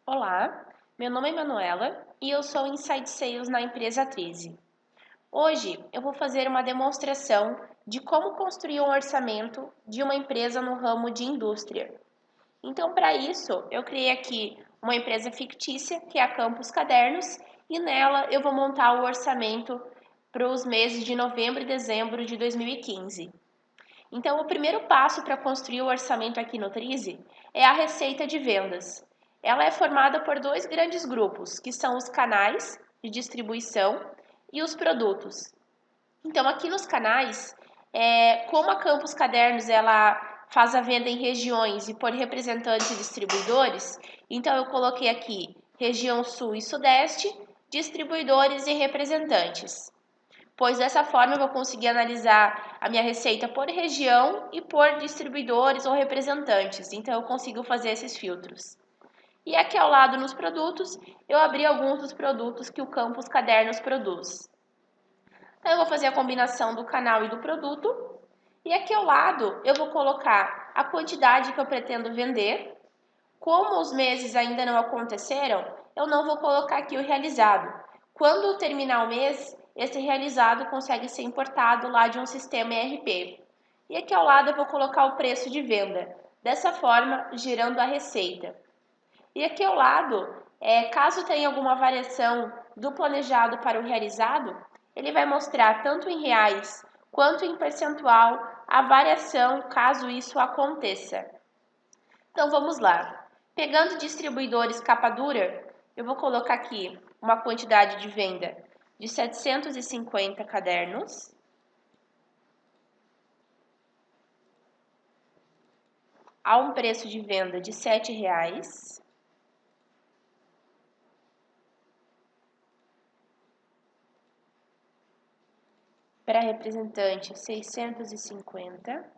Olá, meu nome é Manuela e eu sou Inside Sales na empresa 13. Hoje eu vou fazer uma demonstração de como construir um orçamento de uma empresa no ramo de indústria. Então, para isso, eu criei aqui uma empresa fictícia, que é a Campus Cadernos, e nela eu vou montar o orçamento para os meses de novembro e dezembro de 2015. Então, o primeiro passo para construir o orçamento aqui no Trize é a receita de vendas. Ela é formada por dois grandes grupos, que são os canais de distribuição e os produtos. Então, aqui nos canais, como a Campus Cadernos ela faz a venda em regiões e por representantes e distribuidores, então eu coloquei aqui região Sul e Sudeste, distribuidores e representantes, pois dessa forma eu vou conseguir analisar a minha receita por região e por distribuidores ou representantes, então eu consigo fazer esses filtros. E aqui ao lado nos produtos, eu abri alguns dos produtos que o Campus Cadernos produz. Então eu vou fazer a combinação do canal e do produto, e aqui ao lado eu vou colocar a quantidade que eu pretendo vender. Como os meses ainda não aconteceram, eu não vou colocar aqui o realizado. Quando terminar o mês, esse realizado consegue ser importado lá de um sistema ERP. E aqui ao lado eu vou colocar o preço de venda, dessa forma gerando a receita. E aqui ao lado, caso tenha alguma variação do planejado para o realizado, ele vai mostrar tanto em reais quanto em percentual a variação caso isso aconteça. Então vamos lá. Pegando distribuidores capa dura, eu vou colocar aqui uma quantidade de venda de 750 cadernos. A um preço de venda de R$ 7,00. Para representante, 650.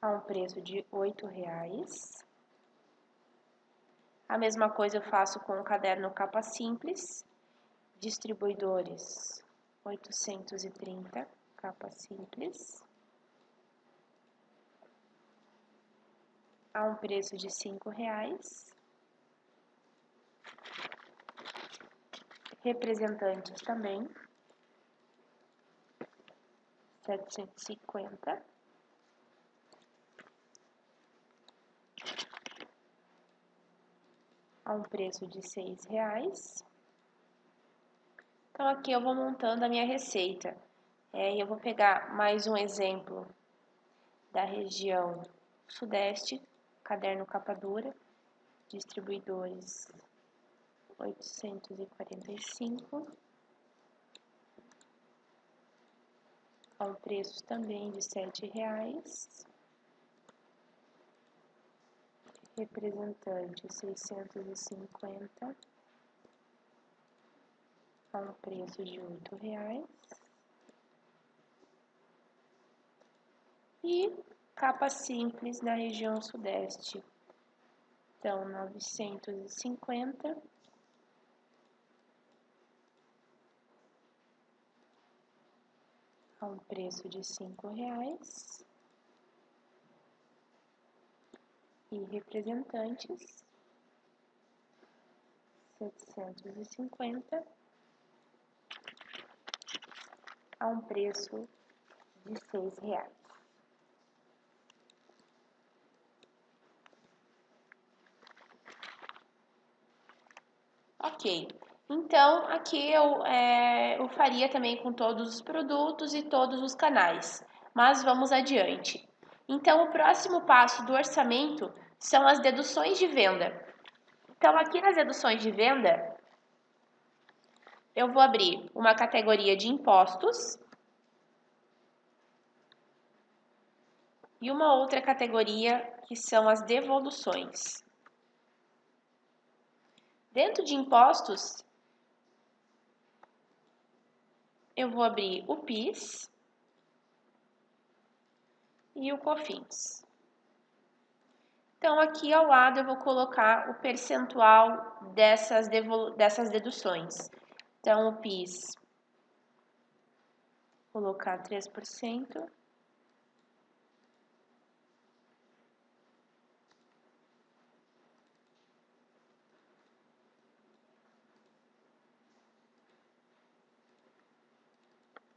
A um preço de R$ 8,00. A mesma coisa eu faço com o caderno capa simples, distribuidores 830, capa simples, a um preço de R$ 5,00. Representantes também, 750. A um preço de R$ 6,00. Então, aqui eu vou montando a minha receita. Eu vou pegar mais um exemplo da região Sudeste, caderno capa dura, distribuidores 845, a um preço também de R$ 7,00. Representante 650, a um preço de R$ 8,00. E capa simples na região Sudeste, então 950, a um preço de R$ 5,00. E representantes 750, a um preço de R$ 6,00. Ok, então aqui eu faria também com todos os produtos e todos os canais, mas vamos adiante. Então, o próximo passo do orçamento são as deduções de venda. Então, aqui nas deduções de venda, eu vou abrir uma categoria de impostos e uma outra categoria que são as devoluções. Dentro de impostos, eu vou abrir o PIS e o COFINS. Então, aqui ao lado eu vou colocar o percentual dessas deduções. Então, o PIS, vou colocar 3%.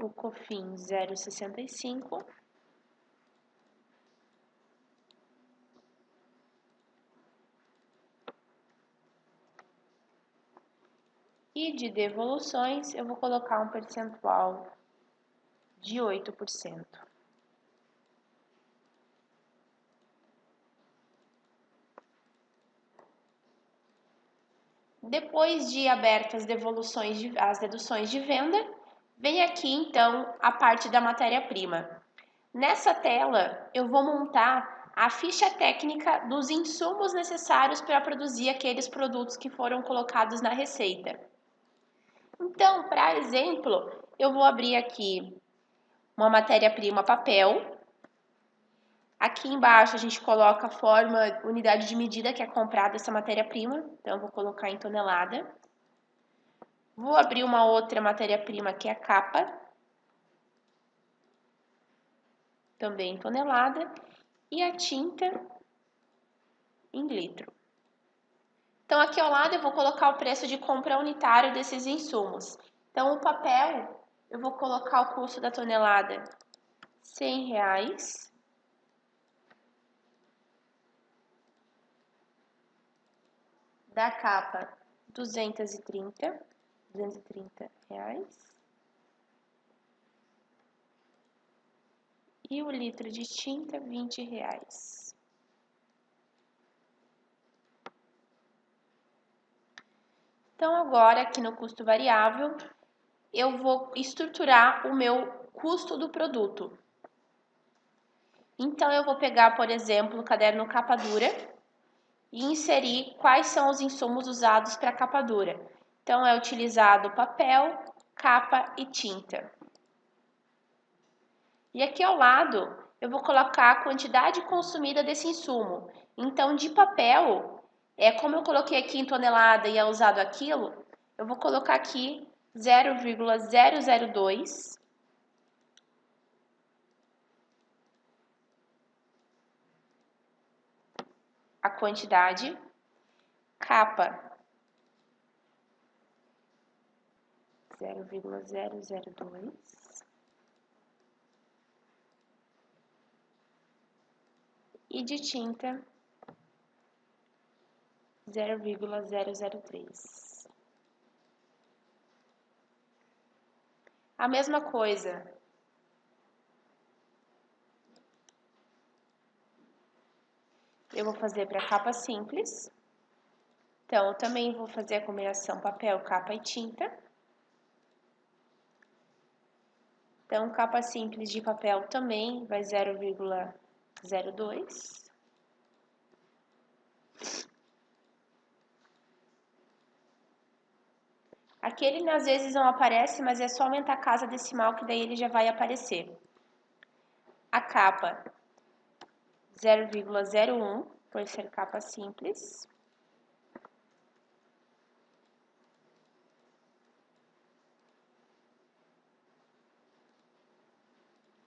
o COFINS 0,65. E de devoluções, eu vou colocar um percentual de 8%. Depois de abertas as deduções de venda, vem aqui então a parte da matéria-prima. Nessa tela, eu vou montar a ficha técnica dos insumos necessários para produzir aqueles produtos que foram colocados na receita. Então, para exemplo, eu vou abrir aqui uma matéria-prima papel. Aqui embaixo a gente coloca a forma, unidade de medida que é comprada essa matéria-prima. Então, eu vou colocar em tonelada. Vou abrir uma outra matéria-prima que é a capa. Também em tonelada. E a tinta em litro. Então, aqui ao lado eu vou colocar o preço de compra unitário desses insumos. Então, o papel, eu vou colocar o custo da tonelada R$100. Da capa, R$230. E o litro de tinta, R$20. Então, agora, aqui no custo variável, eu vou estruturar o meu custo do produto. Então, eu vou pegar, por exemplo, o caderno capa dura e inserir quais são os insumos usados para capa dura. Então, é utilizado papel, capa e tinta. E aqui ao lado, eu vou colocar a quantidade consumida desse insumo. Então, de papel, como eu coloquei aqui em tonelada e é usado aquilo, eu vou colocar aqui 0,002. A quantidade, capa 0,002 e de tinta 0,003. A mesma coisa eu vou fazer para capa simples. Então, eu também vou fazer a combinação papel, capa e tinta. Então, capa simples de papel também vai 0,02. Aqui ele às vezes não aparece, mas é só aumentar a casa decimal que daí ele já vai aparecer. A capa 0,01, por ser capa simples.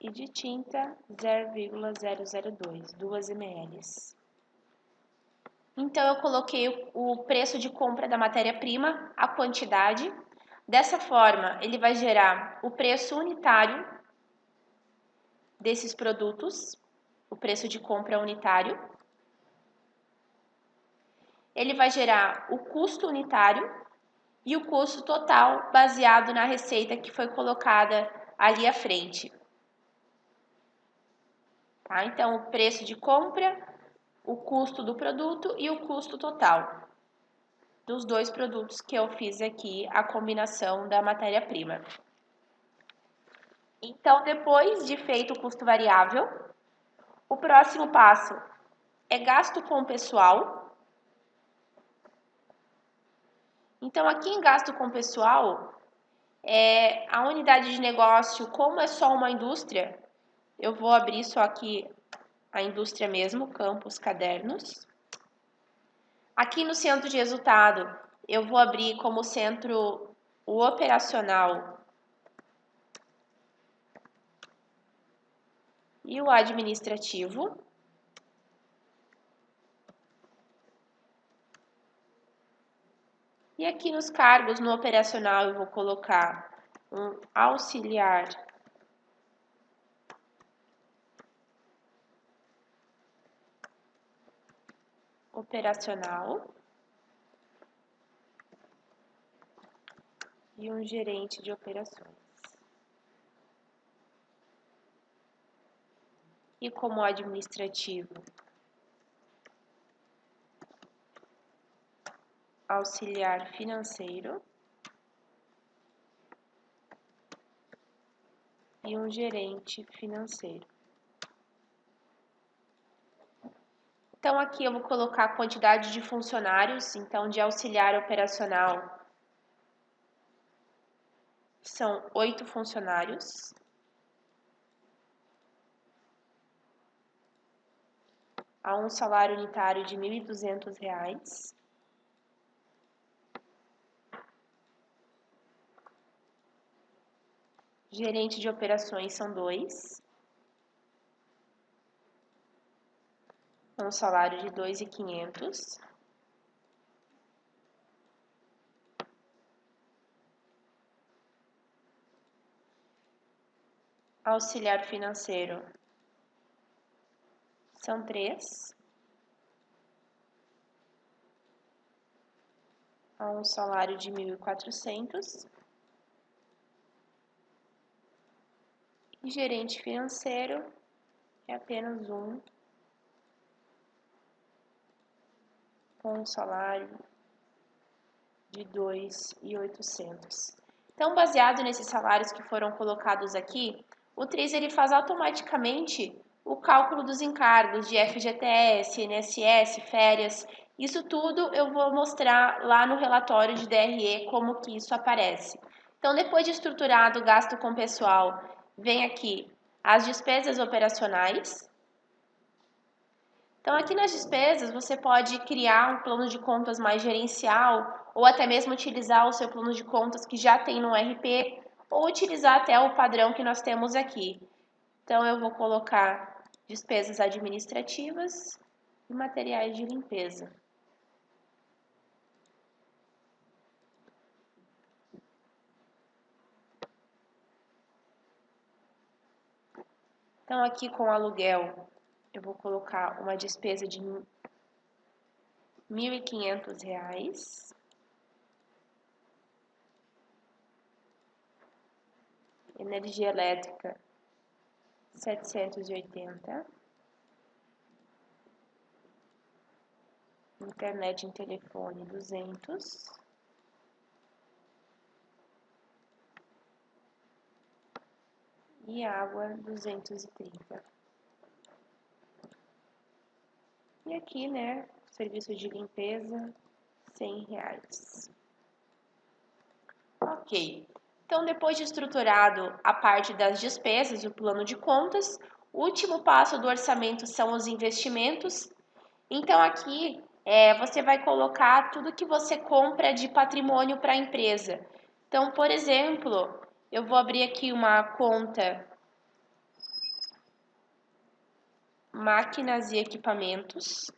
E de tinta 0,002, 2 ml. Então, eu coloquei o preço de compra da matéria-prima, a quantidade. Dessa forma, ele vai gerar o preço unitário desses produtos, o preço de compra unitário. Ele vai gerar o custo unitário e o custo total baseado na receita que foi colocada ali à frente. Tá? Então, o preço de compra, o custo do produto e o custo total dos dois produtos que eu fiz aqui, a combinação da matéria-prima. Então, depois de feito o custo variável, o próximo passo é gasto com pessoal. Então, aqui em gasto com pessoal, a unidade de negócio, como é só uma indústria, eu vou abrir só aqui a indústria mesmo, Campos Cadernos. Aqui no centro de resultado, eu vou abrir como centro o operacional e o administrativo. E aqui nos cargos, no operacional, eu vou colocar um auxiliar operacional e um gerente de operações. E como administrativo, auxiliar financeiro e um gerente financeiro. Então, aqui eu vou colocar a quantidade de funcionários. Então, de auxiliar operacional, são 8 funcionários. Há um salário unitário de R$ 1.200. Gerente de operações são 2. Um salário de R$ 2.500. Auxiliar financeiro são 3. A um salário de 1.400. E gerente financeiro é apenas um, com um salário de 2.800. Então, baseado nesses salários que foram colocados aqui, o TRIS ele faz automaticamente o cálculo dos encargos de FGTS, INSS, férias. Isso tudo eu vou mostrar lá no relatório de DRE como que isso aparece. Então, depois de estruturado o gasto com pessoal, vem aqui as despesas operacionais. Então, aqui nas despesas, você pode criar um plano de contas mais gerencial ou até mesmo utilizar o seu plano de contas que já tem no RP ou utilizar até o padrão que nós temos aqui. Então, eu vou colocar despesas administrativas e materiais de limpeza. Então, aqui com aluguel, eu vou colocar uma despesa de R$ 1.500. Energia elétrica, 780. Internet em telefone, 200. E água, 230. E aqui, né, serviço de limpeza, R$ 100. Ok. Então, depois de estruturado a parte das despesas, o plano de contas, o último passo do orçamento são os investimentos. Então, aqui você vai colocar tudo que você compra de patrimônio para a empresa. Então, por exemplo, eu vou abrir aqui uma conta máquinas e equipamentos.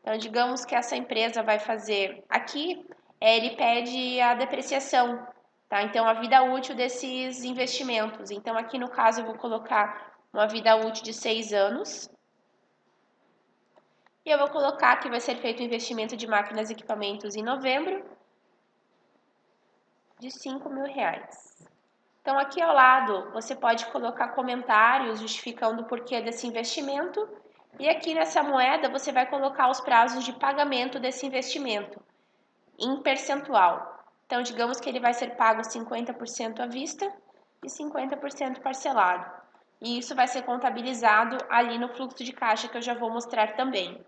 Então, digamos que essa empresa vai fazer aqui, ele pede a depreciação, tá? Então, a vida útil desses investimentos. Então, aqui no caso, eu vou colocar uma vida útil de 6 anos. E eu vou colocar que vai ser feito o investimento de máquinas e equipamentos em novembro, de R$ 5.000. Então, aqui ao lado, você pode colocar comentários justificando o porquê desse investimento. E aqui nessa moeda, você vai colocar os prazos de pagamento desse investimento em percentual. Então, digamos que ele vai ser pago 50% à vista e 50% parcelado. E isso vai ser contabilizado ali no fluxo de caixa que eu já vou mostrar também.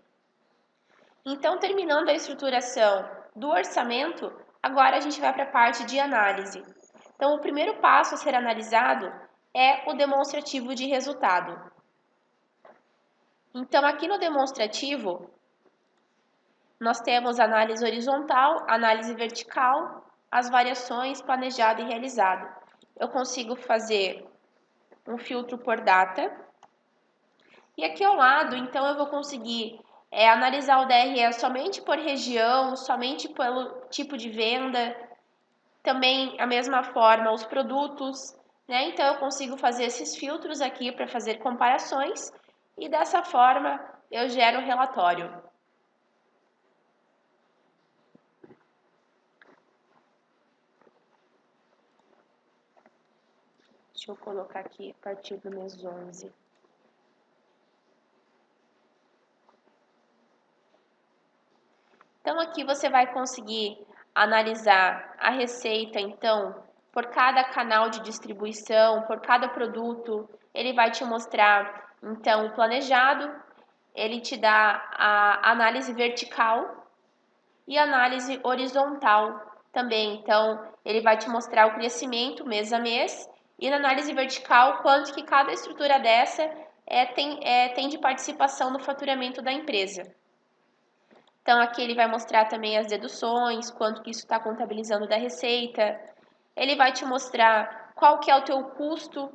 Então, terminando a estruturação do orçamento, agora a gente vai para a parte de análise. Então, o primeiro passo a ser analisado é o demonstrativo de resultado. Então, aqui no demonstrativo, nós temos análise horizontal, análise vertical, as variações planejado e realizado. Eu consigo fazer um filtro por data. E aqui ao lado, então, eu vou conseguir analisar o DRE somente por região, somente pelo tipo de venda, também a mesma forma os produtos, né? Então eu consigo fazer esses filtros aqui para fazer comparações e dessa forma eu gero um relatório. Deixa eu colocar aqui a partir do mês 11. Então, aqui você vai conseguir analisar a receita, então, por cada canal de distribuição, por cada produto. Ele vai te mostrar, então, o planejado, ele te dá a análise vertical e análise horizontal também. Então, ele vai te mostrar o crescimento mês a mês e na análise vertical, quanto que cada estrutura dessa tem de participação no faturamento da empresa. Então, aqui ele vai mostrar também as deduções, quanto que isso está contabilizando da receita. Ele vai te mostrar qual que é o teu custo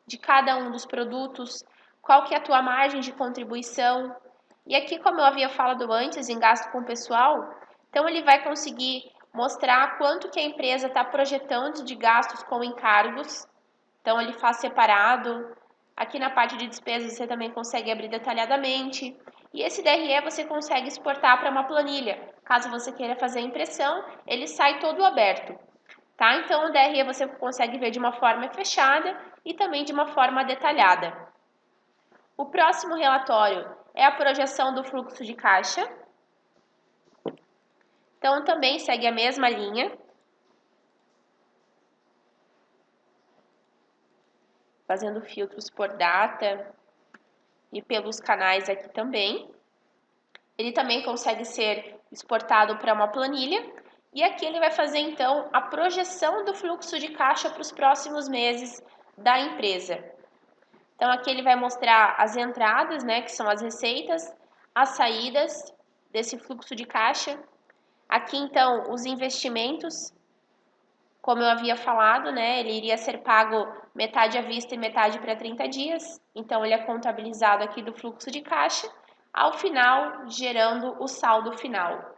de cada um dos produtos, qual que é a tua margem de contribuição. E aqui, como eu havia falado antes, em gasto com pessoal, então ele vai conseguir mostrar quanto que a empresa está projetando de gastos com encargos. Então, ele faz separado. Aqui na parte de despesas você também consegue abrir detalhadamente. E esse DRE você consegue exportar para uma planilha. Caso você queira fazer a impressão, ele sai todo aberto. Tá? Então, o DRE você consegue ver de uma forma fechada e também de uma forma detalhada. O próximo relatório é a projeção do fluxo de caixa. Então, também segue a mesma linha. Fazendo filtros por data e pelos canais aqui também. Ele também consegue ser exportado para uma planilha. E aqui ele vai fazer, então, a projeção do fluxo de caixa para os próximos meses da empresa. Então, aqui ele vai mostrar as entradas, né, que são as receitas, as saídas desse fluxo de caixa. Aqui, então, os investimentos, como eu havia falado, né, ele iria ser pago metade à vista e metade para 30 dias. Então, ele é contabilizado aqui do fluxo de caixa, ao final, gerando o saldo final.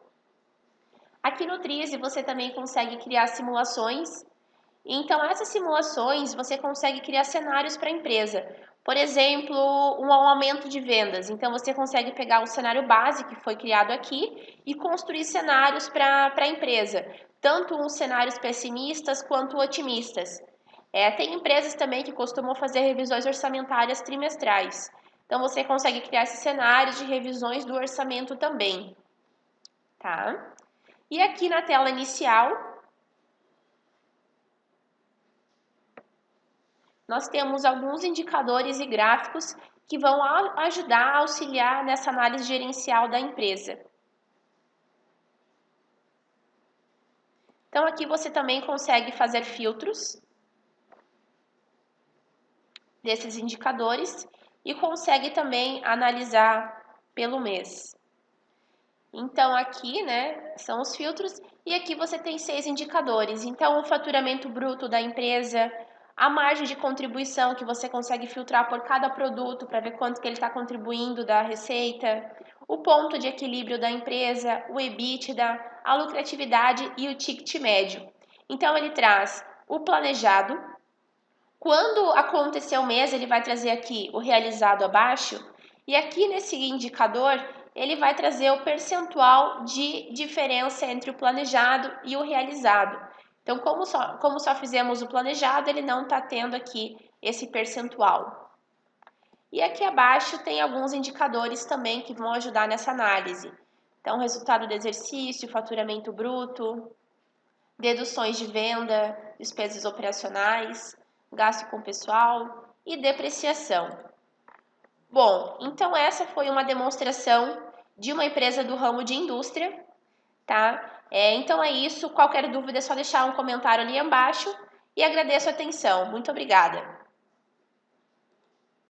Aqui no Trize, você também consegue criar simulações. Então, essas simulações, você consegue criar cenários para a empresa. Por exemplo, um aumento de vendas. Então, você consegue pegar o cenário base que foi criado aqui e construir cenários para a empresa. Tanto uns cenários pessimistas quanto otimistas. Tem empresas também que costumam fazer revisões orçamentárias trimestrais. Então, você consegue criar esses cenários de revisões do orçamento também. Tá? E aqui na tela inicial, nós temos alguns indicadores e gráficos que vão ajudar a auxiliar nessa análise gerencial da empresa. Então, aqui você também consegue fazer filtros desses indicadores e consegue também analisar pelo mês. Então, aqui, né, são os filtros e aqui você tem 6 indicadores. Então, o faturamento bruto da empresa, a margem de contribuição que você consegue filtrar por cada produto para ver quanto que ele está contribuindo da receita, o ponto de equilíbrio da empresa, o EBITDA, a lucratividade e o ticket médio. Então, ele traz o planejado. Quando acontecer o mês, ele vai trazer aqui o realizado abaixo. E aqui nesse indicador, ele vai trazer o percentual de diferença entre o planejado e o realizado. Então, como só fizemos o planejado, ele não está tendo aqui esse percentual. E aqui abaixo tem alguns indicadores também que vão ajudar nessa análise. Então, resultado do exercício, faturamento bruto, deduções de venda, despesas operacionais, gasto com pessoal e depreciação. Bom, então essa foi uma demonstração de uma empresa do ramo de indústria, tá? Então é isso, qualquer dúvida é só deixar um comentário ali embaixo e agradeço a atenção. Muito obrigada!